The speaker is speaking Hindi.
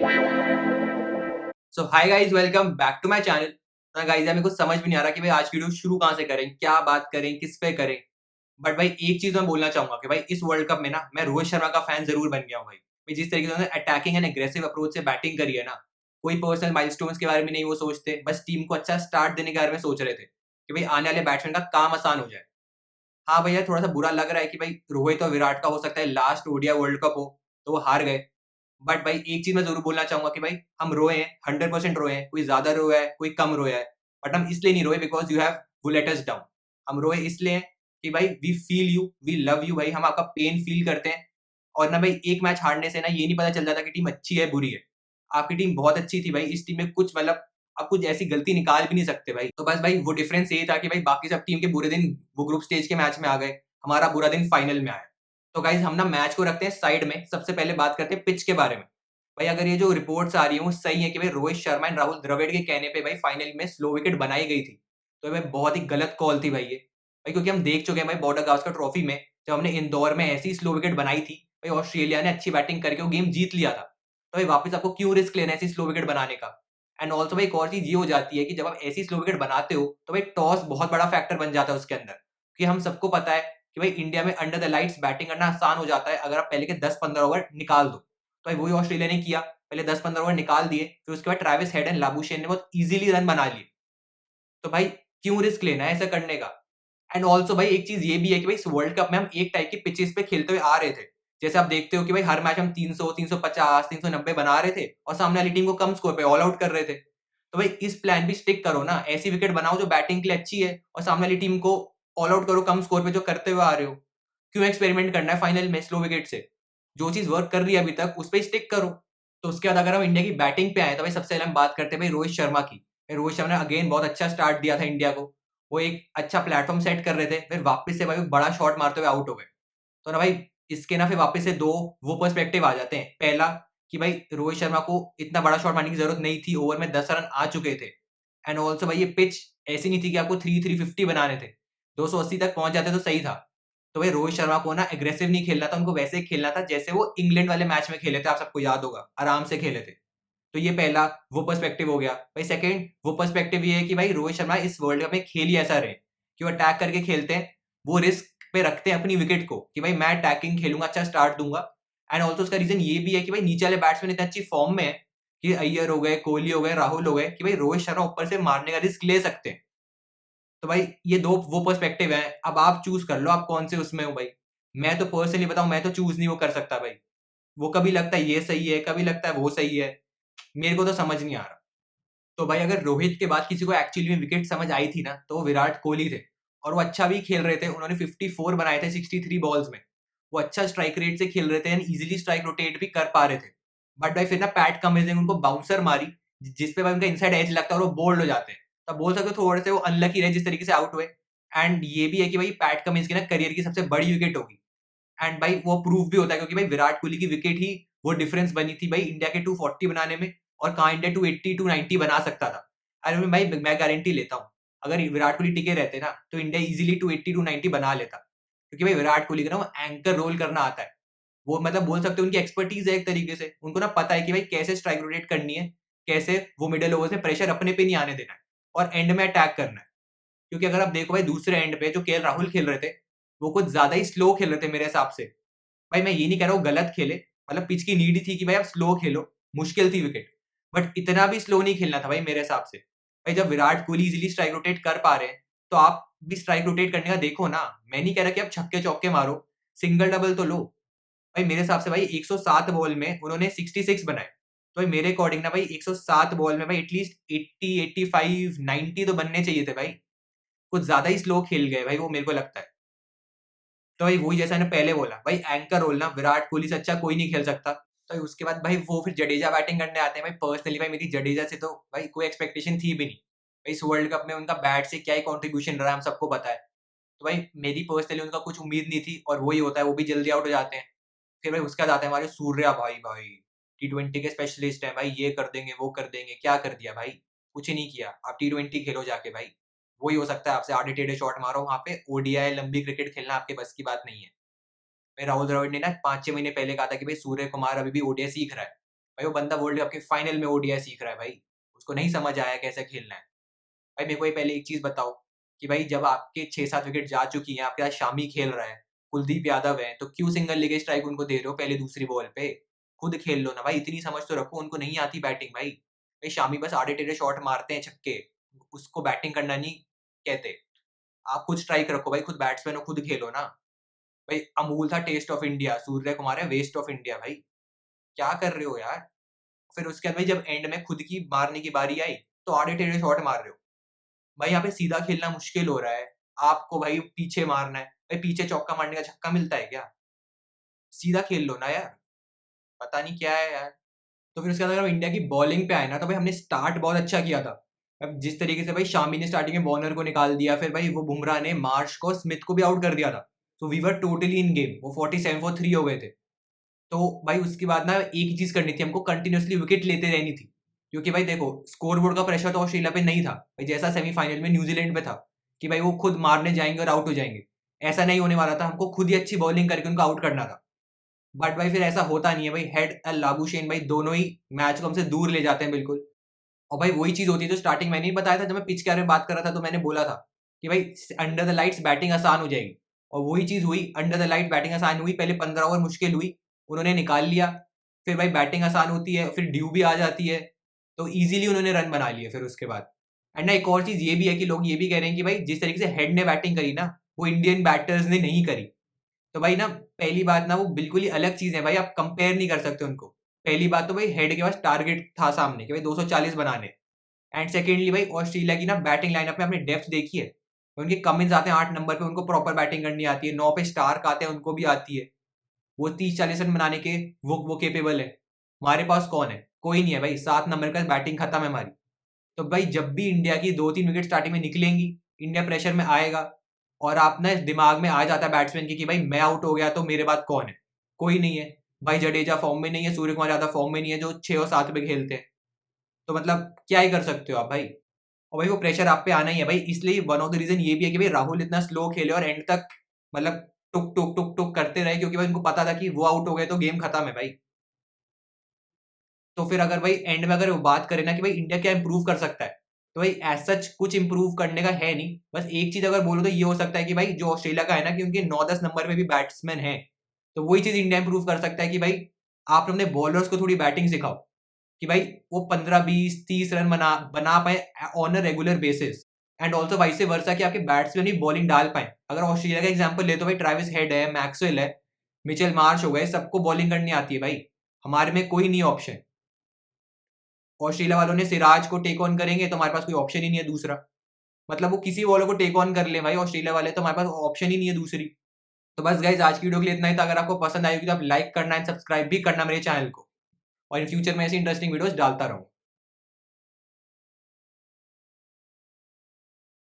So hi guys, welcome back to my channel. ना गाइस, मेरे को समझ भी नहीं आ रहा कि भाई आज की वीडियो शुरू कहाँ से करें, क्या बात करें, किस पे करें। बट भाई एक चीज मैं बोलना चाहूंगा कि भाई इस वर्ल्ड कप में ना मैं रोहित शर्मा का फैन जरूर बन गया हूँ भाई जिस तरीके से उन्होंने अटैकिंग एंड एग्रेसिव अप्रोच से बैटिंग करी है ना, कोई पर्सनल माइलस्टोन्स के बारे में नहीं वो सोचते, बस टीम को अच्छा स्टार्ट देने के बारे में सोच रहे थे कि भाई आने वाले बैट्समैन का काम आसान हो जाए। हाँ भैया, थोड़ा सा बुरा लग रहा है कि भाई रोहित और विराट का हो सकता है लास्ट ओडीआई वर्ल्ड कप हो, तो वो हार गए। बट भाई एक चीज मैं जरूर बोलना चाहूंगा कि भाई हम रोए हैं, 100% रोए हैं, कोई ज्यादा रोया है कोई कम रोया है। बट हम इसलिए नहीं रोए because you have let us down. हम रोए इसलिए कि भाई we feel you, we love you भाई, हम आपका पेन फील करते हैं। और ना भाई एक मैच हारने से ना ये नहीं पता चल जाता कि टीम अच्छी है बुरी है। आपकी टीम बहुत अच्छी थी भाई, इस टीम में कुछ मतलब आप कुछ ऐसी गलती निकाल भी नहीं सकते भाई। तो बस भाई वो डिफरेंस यही था कि भाई बाकी सब टीम के बुरे दिन वो ग्रुप स्टेज के मैच में आ गए, हमारा बुरा दिन फाइनल में आया। तो गाइज हम ना मैच को रखते हैं साइड में, सबसे पहले बात करते हैं पिच के बारे में। भाई अगर ये जो रिपोर्ट्स आ रही है वो सही है कि भाई रोहित शर्मा एंड राहुल द्रविड़ के कहने पे भाई फाइनल में स्लो विकेट बनाई गई थी, तो भाई बहुत ही गलत कॉल थी भाई ये। भाई क्योंकि हम देख चुके हैं भाई बॉर्डर गावस्कर ट्रॉफी में जब हमने इंदौर में ऐसी स्लो विकेट बनाई थी, भाई ऑस्ट्रेलिया ने अच्छी बैटिंग करके वो गेम जीत लिया था। तो भाई वापस आपको क्यों रिस्क लेना है ऐसी स्लो विकेट बनाने का। एंड ऑल्सो भाई एक और चीज ये हो जाती है कि जब आप ऐसी स्लो विकेट बनाते हो तो भाई टॉस बहुत बड़ा फैक्टर बन जाता है उसके अंदर, क्योंकि हम सबको पता है कि भाई इंडिया में अंडर द लाइट्स बैटिंग करना आसान हो जाता है अगर आप पहले के 10-15 ओवर निकाल दो। तो भाई वही ऑस्ट्रेलिया ने किया, पहले 10-15 ओवर निकाल दिए, फिर उसके बाद ट्रेविस हेड एंड लाबुशेन ने बहुत इजीली रन बना लिए। तो भाई क्यों रिस्क लेना है ऐसा करने का। एंड ऑल्सो भाई एक चीज ये भी है कि भाई इस वर्ल्ड कप में हम एक टाइप की पिचेस पे खेलते हुए आ रहे थे। जैसे आप देखते हो कि भाई हर मैच हम 300, 350, 390 बना रहे थे और सामने वाली टीम को कम स्कोर पे ऑल आउट कर रहे थे। तो भाई इस प्लान भी स्टिक करो ना, ऐसी विकेट बनाओ जो बैटिंग के लिए अच्छी है और सामने वाली टीम को ऑल आउट करो कम स्कोर पे जो करते हुए आ रहे हो। क्यों एक्सपेरिमेंट करना है फाइनल में स्लो विकेट से। जो चीज वर्क कर रही है अभी तक उस पर स्टिक करो। तो उसके बाद अगर हम इंडिया की बैटिंग पे आए तो भाई सबसे पहले हम बात करते हैं भाई रोहित शर्मा की। रोहित शर्मा ने अगेन बहुत अच्छा स्टार्ट दिया था इंडिया को, वो एक अच्छा प्लेटफॉर्म सेट कर रहे थे, फिर वापस से भाई बड़ा शॉट मारते हुए आउट हो गए। तो ना भाई इसके ना फिर वापस से दो वो पर्सपेक्टिव आ जाते हैं। पहला कि भाई रोहित शर्मा को इतना बड़ा शॉट मारने की जरूरत नहीं थी, ओवर में 10 रन आ चुके थे। एंड ऑल्सो भाई ये पिच ऐसी नहीं थी कि आपको 350 बनाने थे, 280 तक पहुंच जाते तो सही था। तो भाई रोहित शर्मा को ना एग्रेसिव नहीं खेलना था, उनको वैसे खेलना था जैसे वो इंग्लैंड वाले मैच में खेले थे, आप सबको याद होगा, आराम से खेले थे। तो ये पहला वो पर्सपेक्टिव हो गया भाई। सेकंड वो पर्सपेक्टिव ये है कि भाई रोहित शर्मा इस वर्ल्ड कप में खेल ही ऐसा रहे कि वो अटैक करके खेलते हैं, वो रिस्क पे रखते हैं अपनी विकेट को कि भाई मैं अटैकिंग खेलूंगा, अच्छा स्टार्ट दूंगा। एंड ऑल्सो उसका रीजन ये भी है कि भाई नीचे वाले बैट्समैन इतने अच्छी फॉर्म में है कि अय्यर हो गए, कोहली हो गए, राहुल हो गए, कि भाई रोहित शर्मा ऊपर से मारने का रिस्क ले सकते हैं। तो भाई ये दो वो पर्सपेक्टिव है, अब आप चूज कर लो आप कौन से उसमें हो भाई। मैं तो पर्सनली बताऊं, मैं तो चूज नहीं वो कर सकता भाई। वो कभी लगता है ये सही है, कभी लगता है वो सही है, मेरे को तो समझ नहीं आ रहा। तो भाई अगर रोहित के बाद किसी को एक्चुअली में विकेट समझ आई थी ना तो वो विराट कोहली थे। और वो अच्छा भी खेल रहे थे, उन्होंने 54 बनाए थे 63 बॉल्स में। वो अच्छा स्ट्राइक रेट से खेल रहे थे एंड इजीली स्ट्राइक रोटेट भी कर पा रहे थे। बट भाई फिर ना पैट कमिंस ने उनको बाउंसर मारी जिसपे भाई उनका इनसाइड एज लगता है और वो बोल्ड हो जाते हैं। तो आप बोल सकते हो थोड़े से वो अनलकी रहे जिस तरीके से आउट हुए। एंड ये भी है कि भाई पैट कमिंस की ना करियर की सबसे बड़ी विकेट होगी। एंड भाई वो प्रूफ भी होता है क्योंकि भाई विराट कोहली की विकेट ही वो डिफरेंस बनी थी भाई इंडिया के 240 बनाने में, और कहाँ इंडिया 280 290 बना सकता था। अरे भाई मैं गारंटी लेता हूँ अगर विराट कोहली टिके रहते ना तो इंडिया इजीली 280 290 बना लेता, क्योंकि भाई विराट कोहली का ना वो एंकर रोल करना आता है। वो मतलब बोल सकते हो उनकी एक्सपर्टीज है एक तरीके से, उनको ना पता है कि भाई कैसे स्ट्राइक रोटेट करनी है, कैसे वो मिडिल ओवर्स में प्रेशर अपने पे नहीं आने देना है और एंड में अटैक करना है। क्योंकि अगर आप देखो भाई दूसरे एंड पे जो केएल राहुल खेल रहे थे, वो कुछ ज्यादा ही स्लो खेल रहे थे मेरे हिसाब से। भाई मैं ये नहीं कह रहा हूँ गलत खेले, मतलब पिच की नीड थी कि भाई आप स्लो खेलो, मुश्किल थी विकेट, बट इतना भी स्लो नहीं खेलना था भाई मेरे हिसाब से। भाई जब Virat Kohli easily strike rotate कर पा रहे हैं तो आप भी स्ट्राइक रोटेट करने का देखो ना। मैं नहीं कह रहा कि आप छक्के चौके मारो, सिंगल डबल तो लो। भाई मेरे हिसाब से भाई 107 बॉल में उन्होंने 66 बनाए, तो भाई मेरे अकॉर्डिंग ना भाई 107 बॉल में भाई एटलीस्ट 80 85 90 तो बनने चाहिए थे भाई। कुछ ज्यादा ही स्लो खेल गए भाई वो, मेरे को लगता है। तो भाई वही जैसा मैंने पहले बोला भाई एंकर रोल ना विराट कोहली से अच्छा कोई नहीं खेल सकता। तो उसके बाद भाई वो फिर जडेजा बैटिंग करने आते हैं। भाई पर्सनली भाई मेरी जडेजा से तो भाई कोई एक्सपेक्टेशन थी भी नहीं। भाई इस वर्ल्ड कप में उनका बैट से क्या ही कॉन्ट्रीब्यूशन रहा है हम सबको पता है। तो भाई मेरी पर्सनली उनका कुछ उम्मीद नहीं थी और वही होता है, वो भी जल्दी आउट हो जाते हैं। फिर भाई उसके बाद आते हैं हमारे सूर्या भाई। भाई T20 के स्पेशलिस्ट हैं भाई, ये कर देंगे वो कर देंगे, क्या कर दिया भाई, कुछ नहीं किया। आप T20 खेलो जाके भाई, वही हो सकता है आपसे आड़े टेढ़े शॉट मारो वहां पे, ओडीआई लंबी क्रिकेट खेलना आपके बस की बात नहीं है। मैं राहुल द्रविड़ ने ना 5-6 महीने पहले कहा था कि भाई सूर्य कुमार अभी भी ओडीआई सीख रहा है। भाई वो बंदा वर्ल्ड कप के फाइनल में ओडीआई सीख रहा है भाई, उसको नहीं समझ आया कैसे खेलना है। भाई मेरे को ये पहले एक चीज बताओ कि भाई जब आपके 6-7 विकेट जा चुकी हैं, आपके साथ शामी खेल रहा है, कुलदीप यादव है, तो क्यों सिंगल लेग स्ट्राइक उनको दे रहे हो पहले दूसरी बॉल पे? खुद खेल लो ना भाई, इतनी समझ तो रखो, उनको नहीं आती बैटिंग भाई। भाई शामी बस आड़े टेढ़े शॉट मारते हैं छक्के, उसको बैटिंग करना नहीं कहते। आप खुद स्ट्राइक रखो भाई, खुद बैट्समैन हो, खुद खेलो ना। भाई अमूल था test of India, Surya Kumar है वेस्ट ऑफ इंडिया भाई, क्या कर रहे हो यार? फिर उसके बाद भाई जब एंड में खुद की मारने की बारी आई, तो आड़े टेढ़े शॉट मार रहे हो। भाई यहाँ पे सीधा खेलना मुश्किल हो रहा है, आपको भाई पीछे मारना है। भाई पीछे चौका मारने का छक्का मिलता है क्या? सीधा खेल लो ना यार, पता नहीं क्या है यार। तो फिर उसके बाद अगर इंडिया की बॉलिंग पे आए ना, तो भाई हमने स्टार्ट बहुत अच्छा किया था। अब जिस तरीके से भाई शामी ने स्टार्टिंग में वार्नर को निकाल दिया, फिर भाई वो बुमराह ने मार्श को, स्मिथ को भी आउट कर दिया था। तो we were totally in game, वो 47 फॉर 3 हो गए थे। तो भाई उसके बाद ना एक ही चीज करनी थी हमको, कंटिन्यूअसली विकेट लेते रहनी थी। क्योंकि भाई देखो, स्कोर बोर्ड का प्रेशर तो ऑस्ट्रेलिया पे नहीं था भाई, जैसा सेमीफाइनल में न्यूजीलैंड पे था कि भाई वो खुद मारने जाएंगे और आउट हो जाएंगे। ऐसा नहीं होने वाला था, हमको खुद ही अच्छी बॉलिंग करके उनको आउट करना था। बट भाई फिर ऐसा होता नहीं है भाई, हेड और लाबुशेन भाई दोनों ही मैच को हमसे दूर ले जाते हैं बिल्कुल। और भाई वही चीज होती है जो स्टार्टिंग मैंने ही बताया था, जब मैं पिच के बारे में बात कर रहा था तो मैंने बोला था कि भाई अंडर द लाइट्स बैटिंग आसान हो जाएगी। और वही चीज हुई, अंडर द लाइट बैटिंग आसान हुई, पहले 15 ओवर मुश्किल हुई, उन्होंने निकाल लिया। फिर भाई बैटिंग आसान होती है, फिर ड्यू भी आ जाती है, तो इजीली उन्होंने रन बना लिए फिर उसके बाद। एंड ना एक और चीज ये भी है कि लोग ये भी कह रहे हैं कि भाई जिस तरीके से हेड ने बैटिंग करी ना, वो इंडियन बैटर्स ने नहीं करी। तो भाई ना पहली बात ना, वो बिल्कुल ही अलग चीज है भाई, आप कंपेयर नहीं कर सकते उनको। पहली बात तो भाई हेड के पास टारगेट था सामने कि भाई 240 बनाने। एंड सेकेंडली भाई ऑस्ट्रेलिया की ना बैटिंग लाइनअप में आपने डेप्थ देखी है, उनके कमिंस आते हैं 8 नंबर पे, उनको प्रॉपर बैटिंग करनी आती है। 9 पे स्टार्क आते हैं, उनको भी आती है, वो 30-40 रन बनाने के वो केपेबल है। हमारे पास कौन है? कोई नहीं है भाई, 7 नंबर का बैटिंग खत्म है हमारी। तो भाई जब भी इंडिया की 2-3 विकेट स्टार्टिंग में निकलेंगी, इंडिया प्रेशर में आएगा, और आप ना दिमाग में आ जाता है बैट्समैन की कि भाई मैं आउट हो गया तो मेरे बाद कौन है? कोई नहीं है भाई, जडेजा फॉर्म में नहीं है, सूर्य कुमार यादव फॉर्म में नहीं है जो 6 और 7 पे खेलते हैं। तो मतलब क्या ही कर सकते हो आप भाई। और भाई वो प्रेशर आप पे आना ही है भाई, इसलिए वन ऑफ द रीजन ये भी है कि भाई राहुल इतना स्लो खेले और एंड तक मतलब टुक टुक टुक टुक करते रहे, क्योंकि भाई उनको पता था कि वो आउट हो गए तो गेम खत्म है भाई। तो फिर अगर भाई एंड में अगर वो बात करें ना कि भाई इंडिया क्या इंप्रूव कर सकता है, तो भाई एज सच कुछ इंप्रूव करने का है नहीं। बस एक चीज अगर बोलो तो ये हो सकता है कि भाई जो ऑस्ट्रेलिया का है ना, कि उनके 9-10 नंबर में भी बैट्समैन है, तो वही चीज इंडिया इंप्रूव कर सकता है कि भाई आप अपने बॉलर्स को थोड़ी बैटिंग सिखाओ, कि भाई वो 15-20-30 रन बना बना पाए on a regular basis. And also vice versa कि आपके बैट्समैन ही बॉलिंग डाल पाए। अगर ऑस्ट्रेलिया का एग्जांपल ले तो भाई ट्रेविस हेड है, मैक्सवेल है, मिचेल मार्श हो गए, सबको बॉलिंग करनी आती है भाई। हमारे में कोई नहीं ऑप्शन। ऑस्ट्रेलिया वालों ने सिराज को टेक ऑन करेंगे तो हमारे पास कोई ऑप्शन ही नहीं है दूसरा। मतलब वो किसी बॉलर को टेक ऑन कर ले भाई ऑस्ट्रेलिया वाले, तो हमारे पास ऑप्शन ही नहीं है दूसरी। तो बस गाइज आज की वीडियो के लिए इतना ही था। अगर आपको पसंद आई होगी तो आप लाइक करना एंड सब्सक्राइब भी करना मेरे चैनल को, और इन फ्यूचर में ऐसी इंटरेस्टिंग वीडियोस डालता रहूँ।